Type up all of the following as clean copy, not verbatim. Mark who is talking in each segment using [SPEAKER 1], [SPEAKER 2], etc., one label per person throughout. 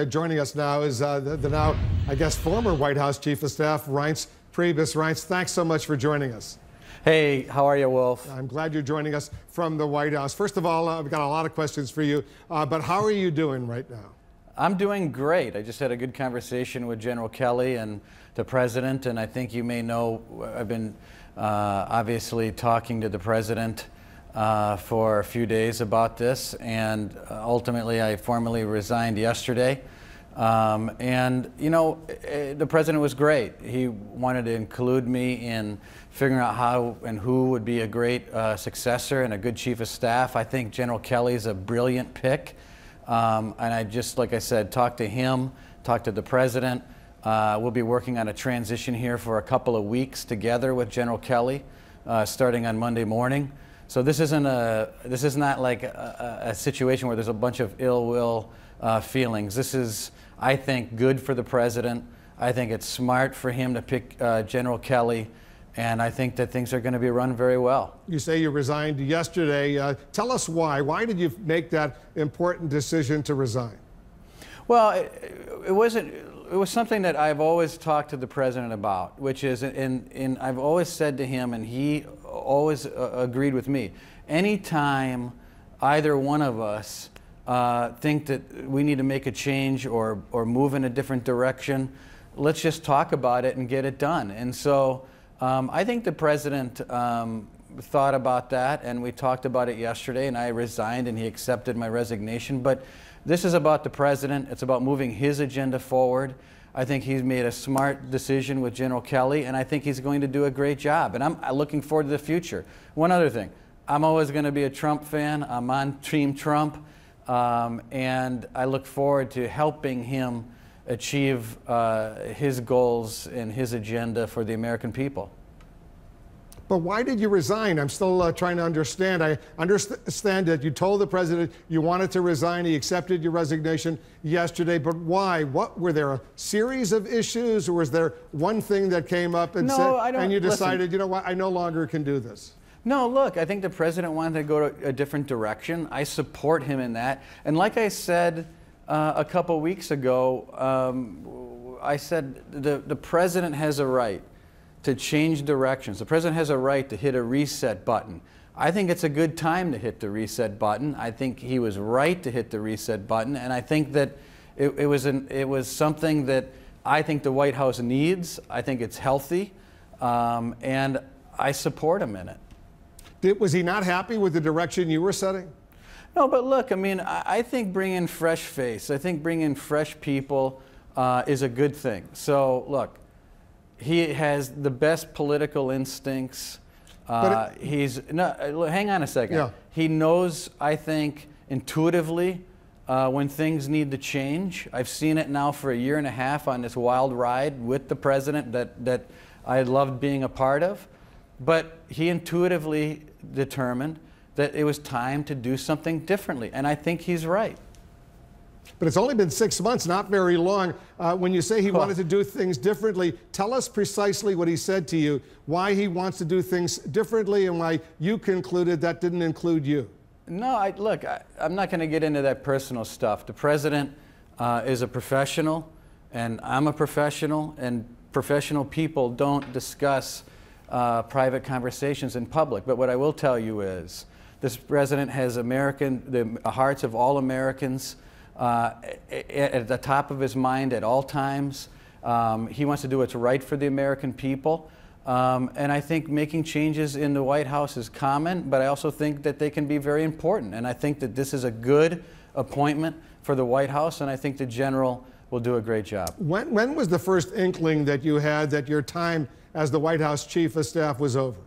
[SPEAKER 1] Joining us now is the now, I guess, former White House Chief of Staff, Reince Priebus. Reince, thanks so much for joining us.
[SPEAKER 2] Hey, how are you, Wolf?
[SPEAKER 1] I'm glad you're joining us from the White House. First of all, I've got a lot of questions for you, but how are you doing right now?
[SPEAKER 2] I'm doing great. I just had a good conversation with General Kelly and the President, and I think you may know I've been obviously talking to the President for a few days about this, and ultimately I formally resigned yesterday. And you know, the President was great. He wanted to include me in figuring out how and who would be a great successor and a good Chief of Staff. I think General Kelly's a brilliant pick. And I just, like I said, talked to him, talked to the President. We'll be working on a transition here for a couple of weeks together with General Kelly, starting on Monday morning. So this is not like a situation where there's a bunch of ill will feelings. This is, I think, good for the President. I think it's smart for him to pick General Kelly, and I think that things are going to be run very well.
[SPEAKER 1] You say you resigned yesterday. Tell us why. Why did you make that important decision to resign?
[SPEAKER 2] Well, it was something that I've always talked to the President about, which is, and I've always said to him, and he always agreed with me, anytime either one of us think that we need to make a change or move in a different direction, let's just talk about it and get it done. And so I think the President thought about that, and we talked about it yesterday, and I resigned and he accepted my resignation. But this is about the President. It's about moving his agenda forward. I think he's made a smart decision with General Kelly, and I think he's going to do a great job. And I'm looking forward to the future. One other thing, I'm always going to be a Trump fan. I'm on Team Trump, and I look forward to helping him achieve his goals and his agenda for the American people.
[SPEAKER 1] But why did you resign? I'm still trying to understand. I understand that you told the President you wanted to resign. He accepted your resignation yesterday. But why? What were there a series of issues, or was there one thing that came up and and you decided, you know what, I no longer can do this?
[SPEAKER 2] No, look, I think the President wanted to go to a different direction. I support him in that. And like I said a couple weeks ago, I said the President has a right to change directions. The President has a right to hit a reset button. I think it's a good time to hit the reset button. I think he was right to hit the reset button, and I think that it was something that I think the White House needs. I think it's healthy, and I support him in it.
[SPEAKER 1] Was he not happy with the direction you were setting?
[SPEAKER 2] No, but look, I mean, I think bringing fresh face, I think bringing fresh people is a good thing. So, look, he has the best political instincts. Hang on a second.
[SPEAKER 1] Yeah.
[SPEAKER 2] He knows, I think, intuitively when things need to change. I've seen it now for a year and a half on this wild ride with the President that I loved being a part of. But he intuitively determined that it was time to do something differently, and I think he's right.
[SPEAKER 1] But it's only been 6 months, not very long. When you say he wanted to do things differently, tell us precisely what he said to you, why he wants to do things differently, and why you concluded that didn't include you.
[SPEAKER 2] No, look, I'm not going to get into that personal stuff. The President is a professional, and I'm a professional, and professional people don't discuss private conversations in public. But what I will tell you is this President has the hearts of all Americans at the top of his mind at all times. He wants to do what's right for the American people. And I think making changes in the White House is common, but I also think that they can be very important. And I think that this is a good appointment for the White House, and I think the General will do a great job.
[SPEAKER 1] When was the first inkling that you had that your time as the White House Chief of Staff was over?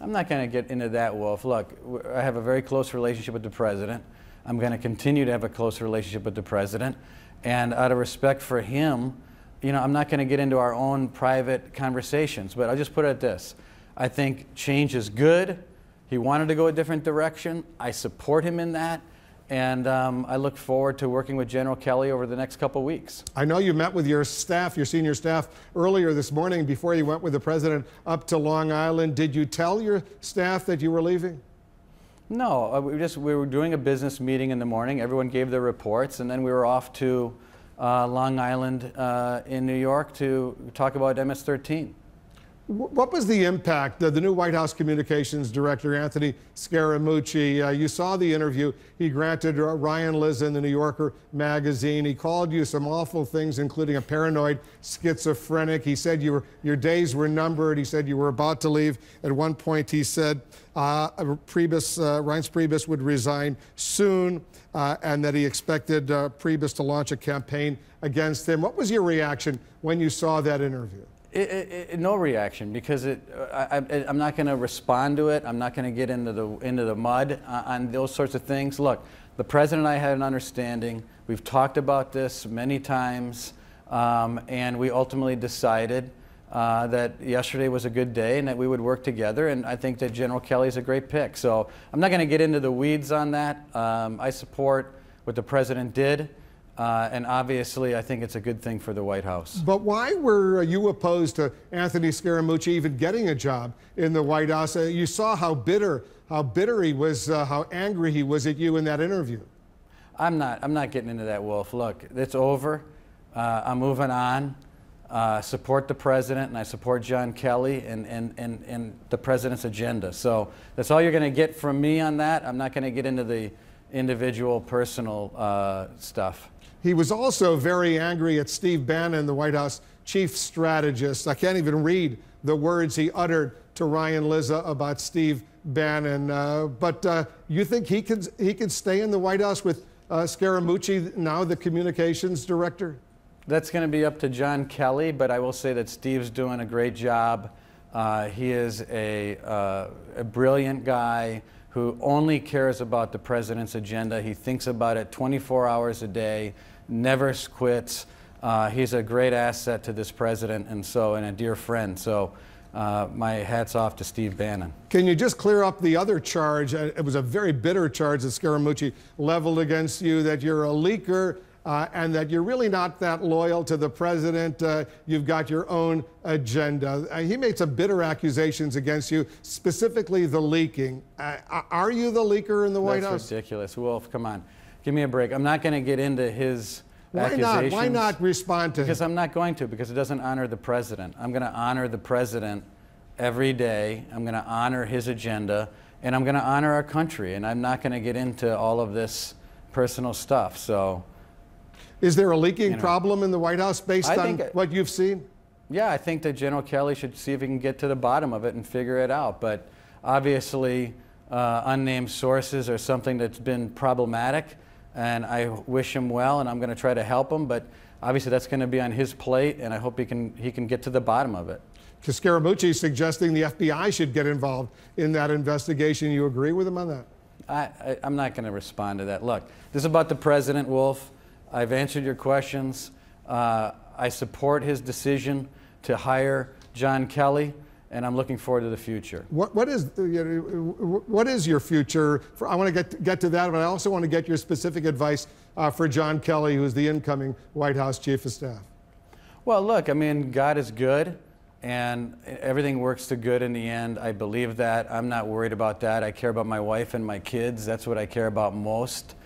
[SPEAKER 2] I'm not going to get into that, Wolf. Look, I have a very close relationship with the President. I'm going to continue to have a close relationship with the President. And out of respect for him, you know, I'm not going to get into our own private conversations. But I'll just put it at this. I think change is good. He wanted to go a different direction. I support him in that. And I look forward to working with General Kelly over the next couple weeks.
[SPEAKER 1] I know you met with your staff, your senior staff, earlier this morning before you went with the President up to Long Island. Did you tell your staff that you were leaving?
[SPEAKER 2] No, we were doing a business meeting in the morning. Everyone gave their reports, and then we were off to Long Island in New York to talk about MS-13.
[SPEAKER 1] What was the impact? The new White House Communications Director, Anthony Scaramucci, you saw the interview. He granted Ryan Lizza in the New Yorker magazine. He called you some awful things, including a paranoid schizophrenic. He said your days were numbered. He said you were about to leave. At one point, he said Reince Priebus would resign soon, and that he expected Priebus to launch a campaign against him. What was your reaction when you saw that interview?
[SPEAKER 2] No reaction, because I'm not going to respond to it. I'm not going to get into the mud on those sorts of things. Look, the president and I had an understanding. We've talked about this many times, and we ultimately decided that yesterday was a good day and that we would work together. And I think that General Kelly is a great pick. So I'm not going to get into the weeds on that. I support what the president did. And obviously, I think it's a good thing for the White House.
[SPEAKER 1] But why were you opposed to Anthony Scaramucci even getting a job in the White House? You saw how bitter he was, how angry he was at you in that interview.
[SPEAKER 2] I'm not getting into that, Wolf. Look, it's over. I'm moving on. Support the president, and I support John Kelly and the president's agenda. So that's all you're going to get from me on that. I'm not going to get into the individual, personal stuff.
[SPEAKER 1] He was also very angry at Steve Bannon, the White House chief strategist. I can't even read the words he uttered to Ryan Lizza about Steve Bannon. But you think he can stay in the White House with Scaramucci, now the communications director?
[SPEAKER 2] That's going to be up to John Kelly, but I will say that Steve's doing a great job. He is a brilliant guy who only cares about the president's agenda. He thinks about it 24 hours a day, never quits. He's a great asset to this president and a dear friend. So my hat's off to Steve Bannon.
[SPEAKER 1] Can you just clear up the other charge? It was a very bitter charge that Scaramucci leveled against you, that you're a leaker and that you're really not that loyal to the president. You've got your own agenda. He made some bitter accusations against you, specifically the leaking. Are you the leaker in the White House?
[SPEAKER 2] That's ridiculous. Wolf, come on. Give me a break. I'm not going to get into his accusations.
[SPEAKER 1] Why not respond to him?
[SPEAKER 2] Because I'm not going to, because it doesn't honor the president. I'm going to honor the president every day. I'm going to honor his agenda, and I'm going to honor our country. And I'm not going to get into all of this personal stuff. So,
[SPEAKER 1] is there a leaking problem in the White House based on what you've seen?
[SPEAKER 2] Yeah, I think that General Kelly should see if he can get to the bottom of it and figure it out. But obviously, unnamed sources are something that's been problematic, and I wish him well, and I'm going to try to help him. But obviously, that's going to be on his plate, and I hope he can get to the bottom of it.
[SPEAKER 1] Scaramucci is suggesting the FBI should get involved in that investigation. You agree with him on that?
[SPEAKER 2] I'm not going to respond to that. Look, this is about the president, Wolf. I've answered your questions. I support his decision to hire John Kelly, and I'm looking forward to the future.
[SPEAKER 1] What is your future? I want to get to that, but I also want to get your specific advice for John Kelly, who's the incoming White House Chief of Staff.
[SPEAKER 2] Well, look, I mean, God is good, and everything works to good in the end. I believe that. I'm not worried about that. I care about my wife and my kids. That's what I care about most.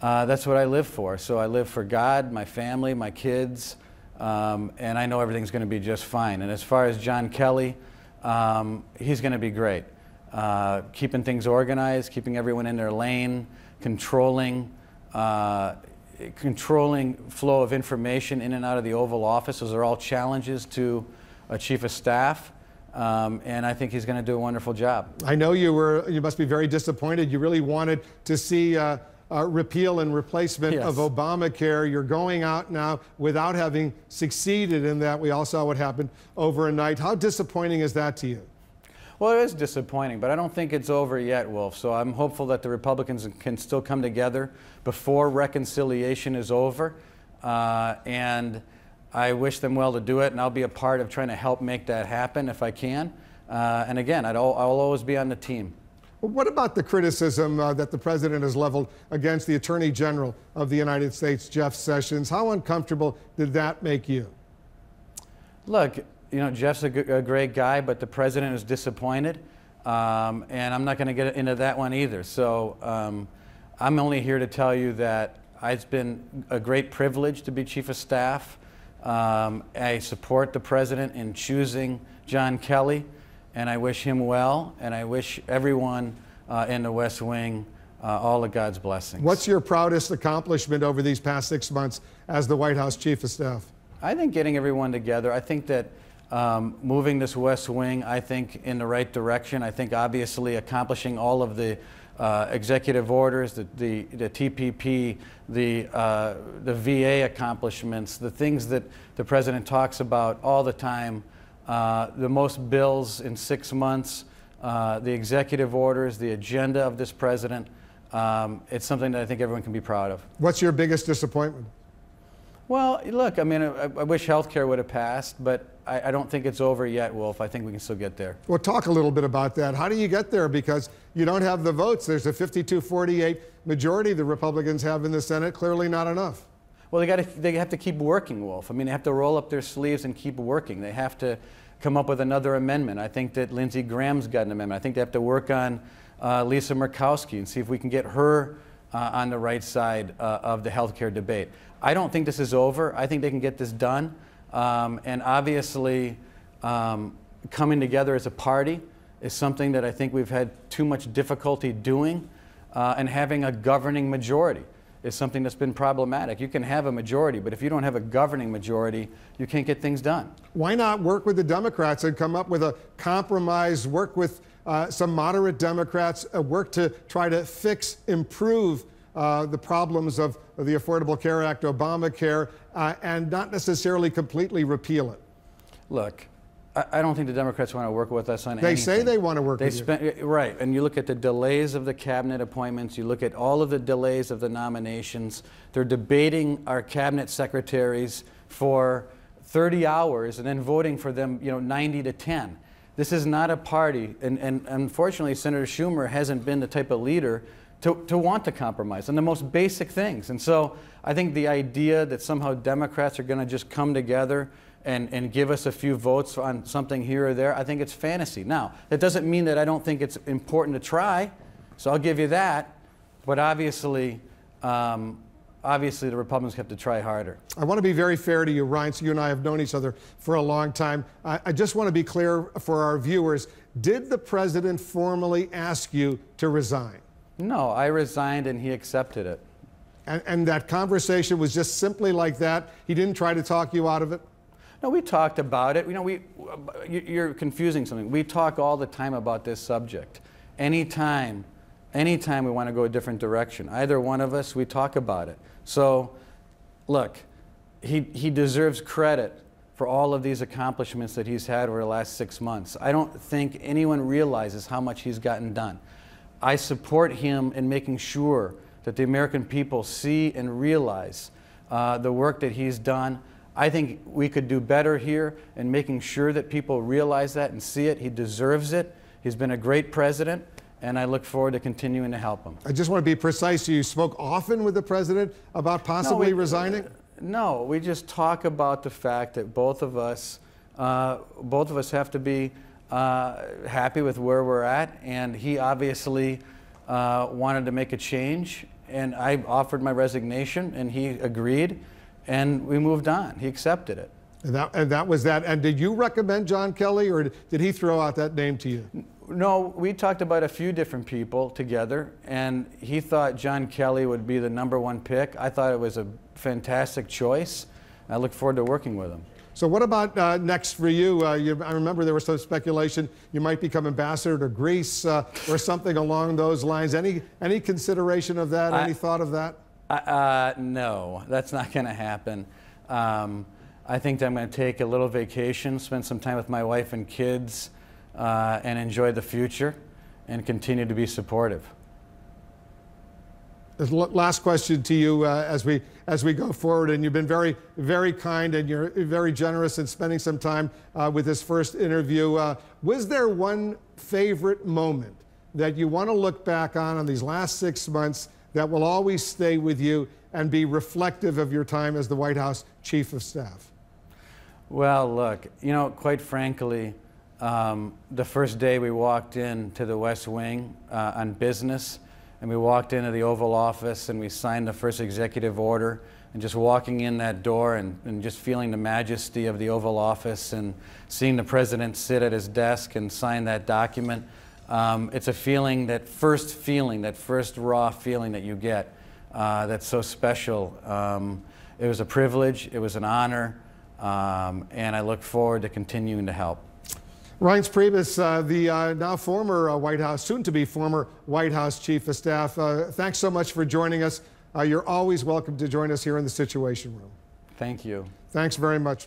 [SPEAKER 2] That's what I live for. So I live for God, my family, my kids, and I know everything's going to be just fine. And as far as John Kelly, he's going to be great. Keeping things organized, keeping everyone in their lane, controlling flow of information in and out of the Oval Office. Those are all challenges to a chief of staff. And I think he's going to do a wonderful job.
[SPEAKER 1] I know you must be very disappointed. You really wanted to see repeal and replacement of Obamacare. You're going out now without having succeeded in that. We all saw what happened overnight. How disappointing is that to you?
[SPEAKER 2] Well, it is disappointing, but I don't think it's over yet, Wolf. So I'm hopeful that the Republicans can still come together before reconciliation is over. And I wish them well to do it, and I'll be a part of trying to help make that happen if I can. And again, I'll always be on the team.
[SPEAKER 1] What about the criticism that the president has leveled against the Attorney General of the United States, Jeff Sessions? How uncomfortable did that make you?
[SPEAKER 2] Look, you know, Jeff's a great guy, but the president is disappointed, and I'm not going to get into that one either. So I'm only here to tell you that It's been a great privilege to be Chief of Staff. I support the President in choosing John Kelly, and I wish him well, and I wish everyone in the West Wing all of God's blessings.
[SPEAKER 1] What's your proudest accomplishment over these past 6 months as the White House Chief of Staff?
[SPEAKER 2] I think getting everyone together. I think that moving this West Wing, I think, in the right direction. I think obviously accomplishing all of the executive orders, the TPP, the VA accomplishments, the things that the President talks about all the time, the most bills in 6 months, the executive orders, the agenda of this President. It's something that I think everyone can be proud of.
[SPEAKER 1] What's your biggest disappointment?
[SPEAKER 2] Well, look, I mean, I wish health care would have passed, but I don't think it's over yet, Wolf. I think we can still get there.
[SPEAKER 1] Well, talk a little bit about that. How do you get there? Because you don't have the votes. There's a 52-48 majority the Republicans have in the Senate. Clearly not enough.
[SPEAKER 2] Well, they have to keep working, Wolf. I mean, they have to roll up their sleeves and keep working. They have to come up with another amendment. I think that Lindsey Graham's got an amendment. I think they have to work on Lisa Murkowski and see if we can get her on the right side of the health care debate. I don't think this is over. I think they can get this done. And obviously, coming together as a party is something that I think we've had too much difficulty doing. And having a governing majority is something that's been problematic. You can have a majority, but if you don't have a governing majority, you can't get things done.
[SPEAKER 1] Why not work with the Democrats and come up with a compromise, work with some moderate Democrats, work to try to fix, improve the problems of the Affordable Care Act, Obamacare, and not necessarily completely repeal it?
[SPEAKER 2] Look, I don't think the Democrats want to work with us on anything.
[SPEAKER 1] They say they want to work with you.
[SPEAKER 2] Right, and you look at the delays of the cabinet appointments, you look at all of the delays of the nominations. They're debating our cabinet secretaries for 30 hours and then voting for them, 90 to 10. This is not a party, and unfortunately Senator Schumer hasn't been the type of leader to want to compromise on the most basic things. And so I think the idea that somehow Democrats are going to just come together and give us a few votes on something here or there, I think it's fantasy. Now, that doesn't mean that I don't think it's important to try, so I'll give you that. But obviously, the Republicans have to try harder.
[SPEAKER 1] I want to be very fair to you, Ryan. So you and I have known each other for a long time. I just want to be clear for our viewers. Did the President formally ask you to resign?
[SPEAKER 2] No, I resigned and he accepted it.
[SPEAKER 1] And that conversation was just simply like that? He didn't try to talk you out of it?
[SPEAKER 2] No, we talked about it. You're confusing something. We talk all the time about this subject. Anytime we want to go a different direction, either one of us, we talk about it. So, look, he deserves credit for all of these accomplishments that he's had over the last 6 months. I don't think anyone realizes how much he's gotten done. I support him in making sure that the American people see and realize the work that he's done. I think we could do better here in making sure that people realize that and see it. He deserves it. He's been a great president, and I look forward to continuing to help him. I just want to be precise. You spoke often with the president about possibly resigning? No, we just talk about the fact that both of us have to be happy with where we're at, and he obviously wanted to make a change, and I offered my resignation, and he agreed. And we moved on. He accepted it. And that was that. And did you recommend John Kelly, or did he throw out that name to you? No, we talked about a few different people together, and he thought John Kelly would be the #1 pick. I thought it was a fantastic choice. I look forward to working with him. So what about next for you? I remember there was some speculation you might become ambassador to Greece or something along those lines. Any consideration of that? Any thought of that? No, that's not going to happen. I think that I'm going to take a little vacation, spend some time with my wife and kids, and enjoy the future, and continue to be supportive. Last question to you as we go forward, and you've been very, very kind, and you're very generous in spending some time with this first interview. Was there one favorite moment that you want to look back on these last 6 months that will always stay with you and be reflective of your time as the White House Chief of Staff? Well, look, quite frankly, the first day we walked into the West Wing on business, and we walked into the Oval Office and we signed the first executive order. And just walking in that door and just feeling the majesty of the Oval Office and seeing the president sit at his desk and sign that document, it's a feeling, that first raw feeling that you get that's so special. It was a privilege, it was an honor, and I look forward to continuing to help.
[SPEAKER 1] Reince Priebus, the now former White House, soon to be former White House Chief of Staff, thanks so much for joining us. You're always welcome to join us here in the Situation Room.
[SPEAKER 2] Thank you.
[SPEAKER 1] Thanks very much.